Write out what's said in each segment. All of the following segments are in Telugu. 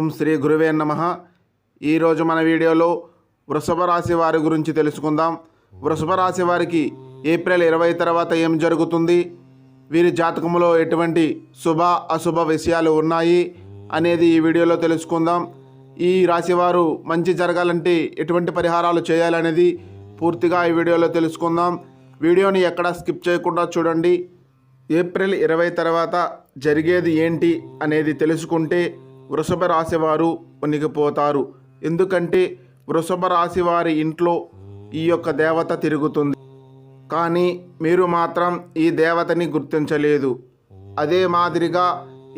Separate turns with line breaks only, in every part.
ఓం శ్రీ గురువే నమః. ఈరోజు మన వీడియోలో వృషభ రాశి వారి గురించి తెలుసుకుందాం. వృషభ రాశి వారికి ఏప్రిల్ 20 తర్వాత ఏం జరుగుతుంది, వీరి జాతకంలో ఎటువంటి శుభ అశుభ విషయాలు ఉన్నాయి అనేది ఈ వీడియోలో తెలుసుకుందాం. ఈ రాశివారు మంచి జరగాలంటే ఎటువంటి పరిహారాలు చేయాలనేది పూర్తిగా ఈ వీడియోలో తెలుసుకుందాం. వీడియోని ఎక్కడ స్కిప్ చేయకుండా చూడండి. ఏప్రిల్ 20 తర్వాత జరిగేది ఏంటి అనేది తెలుసుకుంటే వృషభ రాశి వారు వణికిపోతారు. ఎందుకంటే వృషభ రాశి వారి ఇంట్లో ఈ యొక్క దేవత తిరుగుతుంది, కానీ మీరు మాత్రం ఈ దేవతని గుర్తించలేదు. అదే మాదిరిగా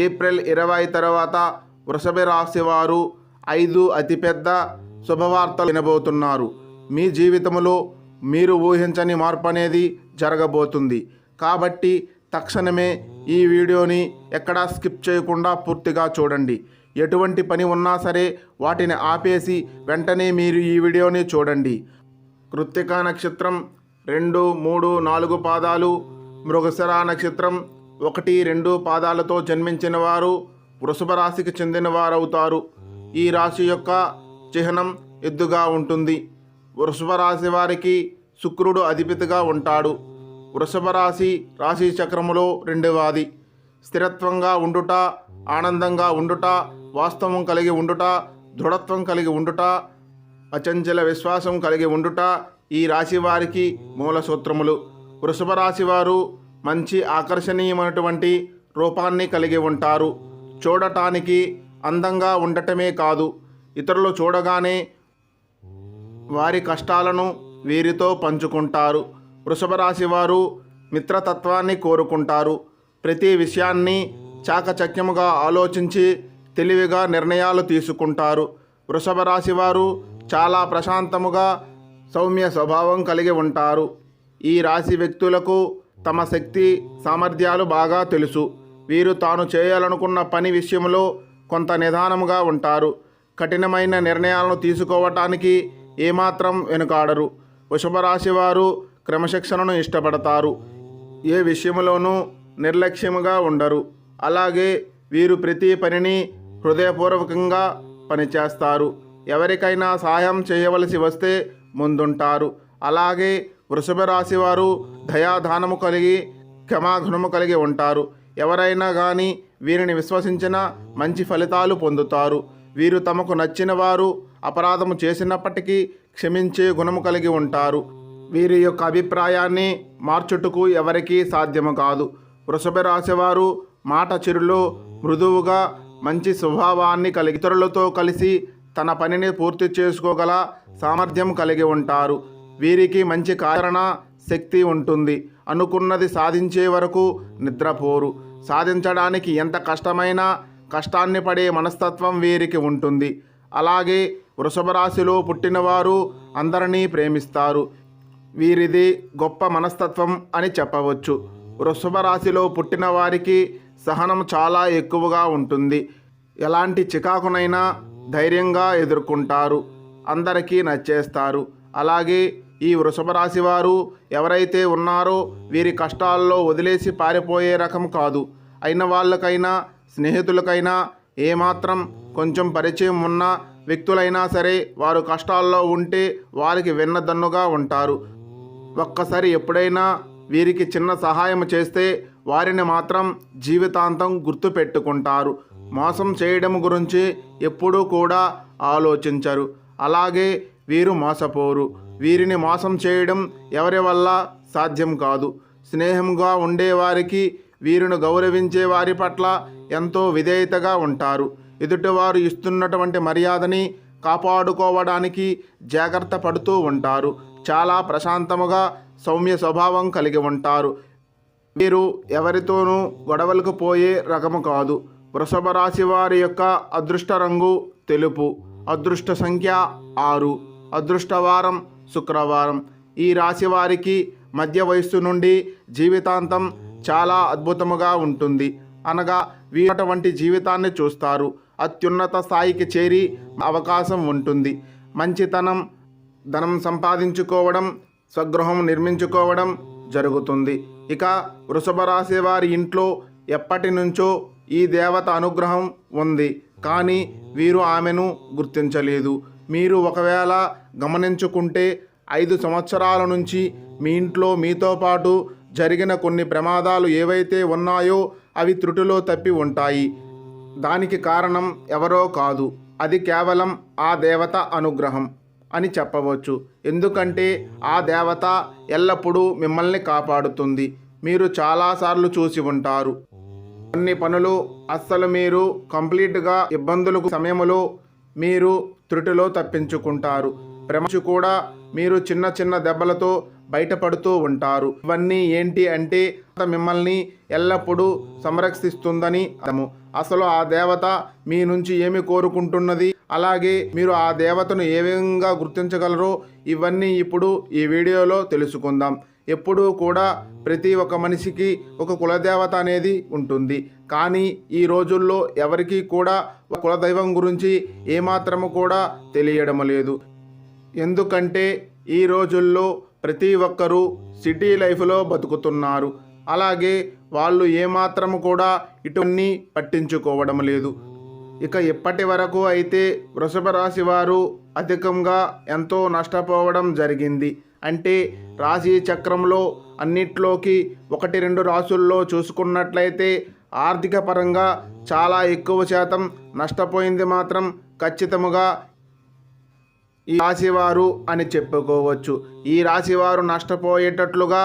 ఏప్రిల్ 20 తర్వాత వృషభ రాశి వారు 5 అతిపెద్ద శుభవార్తలు వినబోతున్నారు. మీ జీవితంలో మీరు ఊహించని మార్పు అనేది జరగబోతుంది. కాబట్టి తక్షణమే ఈ వీడియోని ఎక్కడా స్కిప్ చేయకుండా పూర్తిగా చూడండి. ఎటువంటి పని ఉన్నా సరే వాటిని ఆపేసి వెంటనే మీరు ఈ వీడియోని చూడండి. కృత్తికా నక్షత్రం 2, 3, 4 పాదాలు, మృగశిర నక్షత్రం 1, 2 పాదాలతో జన్మించిన వారు వృషభ రాశికి చెందిన వారవుతారు. ఈ రాశి యొక్క చిహ్నం ఎద్దుగా ఉంటుంది. వృషభ రాశి వారికి శుక్రుడు అధిపతిగా ఉంటాడు. వృషభ రాశి చక్రములో రెండవది. స్థిరత్వంగా ఉండుట, ఆనందంగా ఉండుట, వాస్తవం కలిగి ఉండుట, దృఢత్వం కలిగి ఉండుట, అచంచల విశ్వాసం కలిగి ఉండుట ఈ రాశి వారికి మూల సూత్రములు. వృషభ రాశి వారు మంచి ఆకర్షణీయమైనటువంటి రూపాన్ని కలిగి ఉంటారు. చూడటానికి అందంగా ఉండటమే కాదు, ఇతరులు చూడగానే వారి కష్టాలను వీరితో పంచుకుంటారు. వృషభ రాశి వారు మిత్రతత్వాన్ని కోరుకుంటారు. ప్రతి విషయాన్ని చాకచక్యముగా ఆలోచించి తెలివిగా నిర్ణయాలు తీసుకుంటారు. వృషభ రాశి వారు చాలా ప్రశాంతముగా సౌమ్య స్వభావం కలిగి ఉంటారు. ఈ రాశి వ్యక్తులకు తమ శక్తి సామర్థ్యాలు బాగా తెలుసు. వీరు తాను చేయాలనుకున్న పని విషయంలో కొంత నిదానముగా ఉంటారు. కఠినమైన నిర్ణయాలను తీసుకోవటానికి ఏమాత్రం వెనుకాడరు. వృషభ రాశి వారు క్రమశిక్షణను ఇష్టపడతారు. ఏ విషయంలోనూ నిర్లక్ష్యముగా ఉండరు. అలాగే వీరు ప్రతి పనిని హృదయపూర్వకంగా పనిచేస్తారు. ఎవరికైనా సహాయం చేయవలసి వస్తే ముందుంటారు. అలాగే వృషభ రాశి వారు దయాదానము కలిగి క్షమాగుణము కలిగి ఉంటారు. ఎవరైనా కానీ వీరిని విశ్వసించిన మంచి ఫలితాలు పొందుతారు. వీరు తమకు నచ్చిన వారు అపరాధము చేసినప్పటికీ క్షమించే గుణము కలిగి ఉంటారు. వీరి యొక్క అభిప్రాయాన్ని మార్చుటకు ఎవరికీ సాధ్యము కాదు. వృషభ రాశి వారు మాట చిరులో మృదువుగా మంచి స్వభావాన్ని కలిగి ఇతరులతో కలిసి తన పనిని పూర్తి చేసుకోగల సామర్థ్యం కలిగి ఉంటారు. వీరికి మంచి కారణ శక్తి ఉంటుంది. అనుకున్నది సాధించే వరకు నిద్రపోరు. సాధించడానికి ఎంత కష్టమైనా కష్టాన్ని పడే మనస్తత్వం వీరికి ఉంటుంది. అలాగే వృషభ రాశిలో పుట్టినవారు అందరినీ ప్రేమిస్తారు. వీరిది గొప్ప మనస్తత్వం అని చెప్పవచ్చు. వృషభ రాశిలో పుట్టిన వారికి సహనం చాలా ఎక్కువగా ఉంటుంది. ఎలాంటి చికాకునైనా ధైర్యంగా ఎదుర్కొంటారు. అందరికీ నచ్చేస్తారు. అలాగే ఈ వృషభ రాశి వారు ఎవరైతే ఉన్నారో వీరి కష్టాల్లో వదిలేసి పారిపోయే రకం కాదు. అయిన వాళ్ళకైనా స్నేహితులకైనా ఏమాత్రం కొంచెం పరిచయం ఉన్న వ్యక్తులైనా సరే వారు కష్టాల్లో ఉంటే వారికి వెన్నదన్నుగా ఉంటారు. ఒక్కసారి ఎప్పుడైనా వీరికి చిన్న సహాయం చేస్తే వారిని మాత్రం జీవితాంతం గుర్తు పెట్టుకుంటారు. మోసం చేయడం గురించి ఎప్పుడూ కూడా ఆలోచించరు. అలాగే వీరు మోసపోరు. వీరిని మోసం చేయడం ఎవరి వల్ల సాధ్యం కాదు. స్నేహంగా ఉండేవారికి వీరిని గౌరవించే వారి పట్ల ఎంతో విధేయతగా ఉంటారు. ఎదుటివారు ఇస్తున్నటువంటి మర్యాదని కాపాడుకోవడానికి జాగ్రత్త పడుతూ ఉంటారు. చాలా ప్రశాంతముగా సౌమ్య స్వభావం కలిగి ఉంటారు. వీరు ఎవరితోనూ గొడవలకు పోయే రకము కాదు. వృషభ రాశి వారి యొక్క అదృష్ట రంగు తెలుపు. అదృష్ట సంఖ్య 6. అదృష్టవారం శుక్రవారం. ఈ రాశి వారికి మధ్య వయస్సు నుండి జీవితాంతం చాలా అద్భుతముగా ఉంటుంది. అనగా వీరటువంటి జీవితాన్ని చూస్తారు. అత్యున్నత స్థాయికి చేరి అవకాశం ఉంటుంది. మంచితనం, ధనం సంపాదించుకోవడం, స్వగృహం నిర్మించుకోవడం జరుగుతుంది. ఇక వృషభ రాశి వారి ఇంట్లో ఎప్పటి నుంచో ఈ దేవత అనుగ్రహం ఉంది. కానీ వీరు ఆమెను గుర్తించలేదు. మీరు ఒకవేళ గమనించుకుంటే 5 సంవత్సరాల నుంచి మీ ఇంట్లో మీతో పాటు జరిగిన కొన్ని ప్రమాదాలు ఏవైతే ఉన్నాయో అవి త్రుటిలో తప్పి ఉంటాయి. దానికి కారణం ఎవరో కాదు, అది కేవలం ఆ దేవత అనుగ్రహం అని చెప్పవచ్చు. ఎందుకంటే ఆ దేవత ఎల్లప్పుడూ మిమ్మల్ని కాపాడుతుంది. మీరు చాలాసార్లు చూసి ఉంటారు, కొన్ని పనులు అస్సలు మీరు కంప్లీట్గా ఇబ్బందులకు సమయంలో మీరు త్రుటిలో తప్పించుకుంటారు. ప్రమాదం కూడా మీరు చిన్న చిన్న దెబ్బలతో బయటపడుతూ ఉంటారు. ఇవన్నీ ఏంటి అంటే మిమ్మల్ని ఎల్లప్పుడూ సంరక్షిస్తుందని అర్థము. అసలు ఆ దేవత మీ నుంచి ఏమి కోరుకుంటున్నది, అలాగే మీరు ఆ దేవతను ఏ విధంగా గుర్తించగలరో ఇవన్నీ ఇప్పుడు ఈ వీడియోలో తెలుసుకుందాం. ఎప్పుడూ కూడా ప్రతి ఒక్క మనిషికి ఒక కులదేవత అనేది ఉంటుంది. కానీ ఈ రోజుల్లో ఎవరికీ కూడా కులదైవం గురించి ఏమాత్రము కూడా తెలియడం లేదు. ఎందుకంటే ఈ రోజుల్లో ప్రతి ఒక్కరూ సిటీ లైఫ్లో బతుకుతున్నారు. అలాగే వాళ్ళు ఏమాత్రము కూడా ఇటువన్నీ పట్టించుకోవడం లేదు. ఇక ఇప్పటి వరకు అయితే వృషభ రాశి వారు అధికంగా ఎంతో నష్టపోవడం జరిగింది. అంటే రాశి చక్రంలో అన్నిట్లోకి 1-2 రాశుల్లో చూసుకున్నట్లయితే ఆర్థిక పరంగా చాలా ఎక్కువ శాతం నష్టపోయింది మాత్రం ఖచ్చితముగా ఈ రాశివారు అని చెప్పుకోవచ్చు. ఈ రాశివారు నష్టపోయేటట్లుగా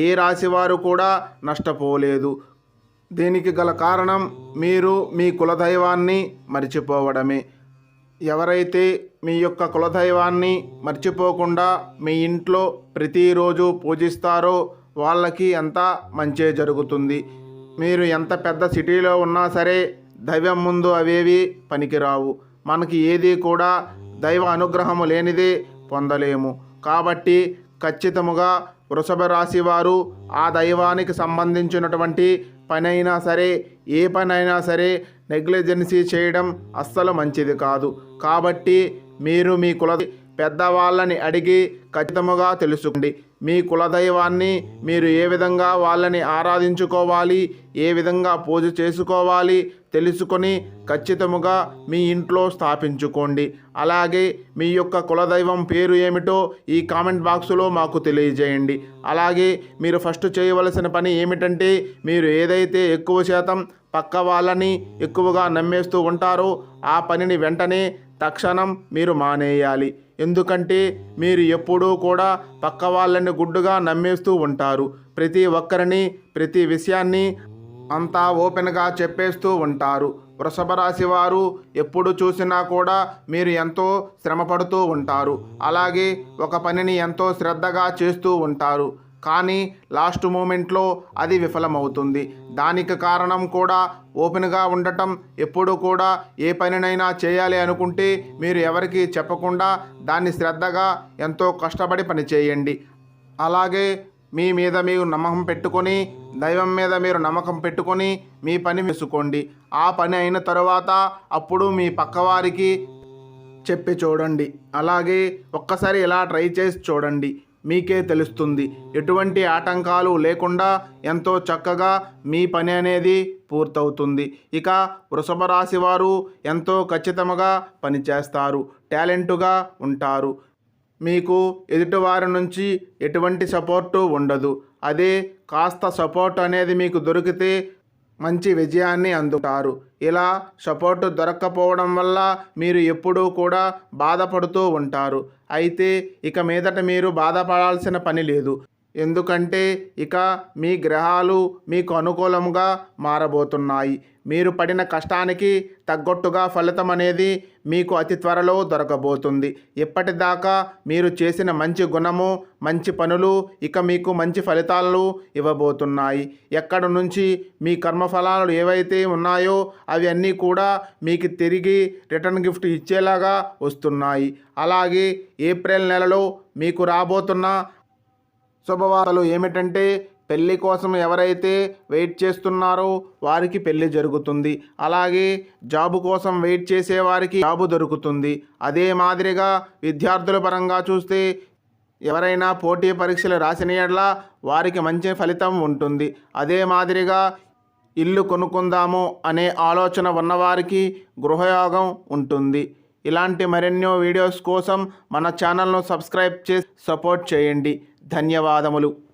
ఏ రాశివారు కూడా నష్టపోలేదు. దీనికి గల కారణం మీరు మీ కులదైవాన్ని మర్చిపోవడమే. ఎవరైతే మీ యొక్క కులదైవాన్ని మర్చిపోకుండా మీ ఇంట్లో ప్రతిరోజు పూజిస్తారో వాళ్ళకి అంతా మంచే జరుగుతుంది. మీరు ఎంత పెద్ద సిటీలో ఉన్నా సరే దైవం ముందు అవేవి పనికిరావు. మనకి ఏది కూడా దైవ అనుగ్రహము లేనిదే పొందలేము. కాబట్టి ఖచ్చితముగా వృషభ రాశి వారు ఆ దైవానికి సంబంధించినటువంటి పనైనా సరే ఏ పనైనా సరే నెగ్లిజెన్సీ చేయడం అస్సలు మంచిది కాదు. కాబట్టి మీరు మీ పెద్దవాళ్ళని అడిగి ఖచ్చితంగా తెలుసుకోండి. మీ కులదైవాన్ని మీరు ఏ విధంగా వాళ్ళని ఆరాధించుకోవాలి, ఏ విధంగా పూజ చేసుకోవాలి తెలుసుకొని ఖచ్చితంగా మీ ఇంట్లో స్థాపించుకోండి. అలాగే మీ యొక్క కులదైవం పేరు ఏమిటో ఈ కామెంట్ బాక్సులో మాకు తెలియజేయండి. అలాగే మీరు ఫస్ట్ చేయవలసిన పని ఏమిటంటే మీరు ఏదైతే ఎక్కువ శాతం పక్క వాళ్ళని ఎక్కువగా నమ్మేస్తూ ఉంటారో ఆ పనిని వెంటనే తక్షణం మీరు మానేయాలి. ఎందుకంటే మీరు ఎప్పుడూ కూడా పక్క వాళ్ళని గుడ్డుగా నమ్మేస్తూ ఉంటారు. ప్రతి ఒక్కరిని ప్రతి విషయాన్ని అంతా ఓపెన్గా చెప్పేస్తూ ఉంటారు. వృషభ రాశి వారు ఎప్పుడు చూసినా కూడా మీరు ఎంతో శ్రమపడుతూ ఉంటారు. అలాగే ఒక పనిని ఎంతో శ్రద్ధగా చేస్తూ ఉంటారు. కానీ లాస్ట్ మూమెంట్లో అది విఫలమవుతుంది. దానికి కారణం కూడా ఓపెన్గా ఉండటం. ఎప్పుడు కూడా ఏ పనినైనా చేయాలి అనుకుంటే మీరు ఎవరికి చెప్పకుండా దాన్ని శ్రద్ధగా ఎంతో కష్టపడి పని చేయండి. అలాగే మీ మీద మీరు నమ్మకం పెట్టుకొని దైవం మీద మీరు నమ్మకం పెట్టుకొని మీ పని వేసుకోండి. ఆ పని అయిన తర్వాత అప్పుడు మీ పక్కవారికి చెప్పి చూడండి. అలాగే ఒక్కసారి ఇలా ట్రై చేసి చూడండి, మీకే తెలుస్తుంది. ఎటువంటి ఆటంకాలు లేకుండా ఎంతో చక్కగా మీ పని అనేది పూర్తవుతుంది. ఇక వృషభ రాశి వారు ఎంతో ఖచ్చితంగా పనిచేస్తారు, టాలెంట్గా ఉంటారు. మీకు ఎదుటివారి నుంచి ఎటువంటి సపోర్టు ఉండదు. అదే కాస్త సపోర్ట్ అనేది మీకు దొరికితే మంచి విజయాన్ని అందుతారు. ఇలా సపోర్టు దొరక్కపోవడం వల్ల మీరు ఎప్పుడూ కూడా బాధపడుతూ ఉంటారు. అయితే ఇక మీదట మీరు బాధపడాల్సిన పని లేదు. ఎందుకంటే ఇక మీ గ్రహాలు మీకు అనుకూలంగా మారబోతున్నాయి. మీరు పడిన కష్టానికి తగ్గట్టుగా ఫలితం అనేది మీకు అతి త్వరలో దొరకబోతుంది. ఇప్పటిదాకా మీరు చేసిన మంచి గుణము మంచి పనులు ఇక మీకు మంచి ఫలితాలను ఇవ్వబోతున్నాయి. ఎక్కడ నుంచి మీ కర్మఫలాలు ఏవైతే ఉన్నాయో అవి అన్నీ కూడా మీకు తిరిగి రిటర్న్ గిఫ్ట్ ఇచ్చేలాగా వస్తున్నాయి. అలాగే ఏప్రిల్ నెలలో మీకు రాబోతున్న శుభవార్తలు ఏమిటంటే పెళ్లి కోసం ఎవరైతే వెయిట్ చేస్తున్నారో వారికి పెళ్లి జరుగుతుంది. అలాగే జాబు కోసం వెయిట్ చేసే వారికి జాబు దొరుకుతుంది. అదే మాదిరిగా విద్యార్థుల పరంగా చూస్తే ఎవరైనా పోటీ పరీక్షలు రాసిన యెడల వారికి మంచి ఫలితం ఉంటుంది. అదే మాదిరిగా ఇల్లు కొనుక్కుందాము అనే ఆలోచన ఉన్నవారికి గృహయోగం ఉంటుంది. ఇలాంటి మరెన్నో వీడియోస్ కోసం మన ఛానల్ను సబ్స్క్రైబ్ చేసి సపోర్ట్ చేయండి. ధన్యవాదములు.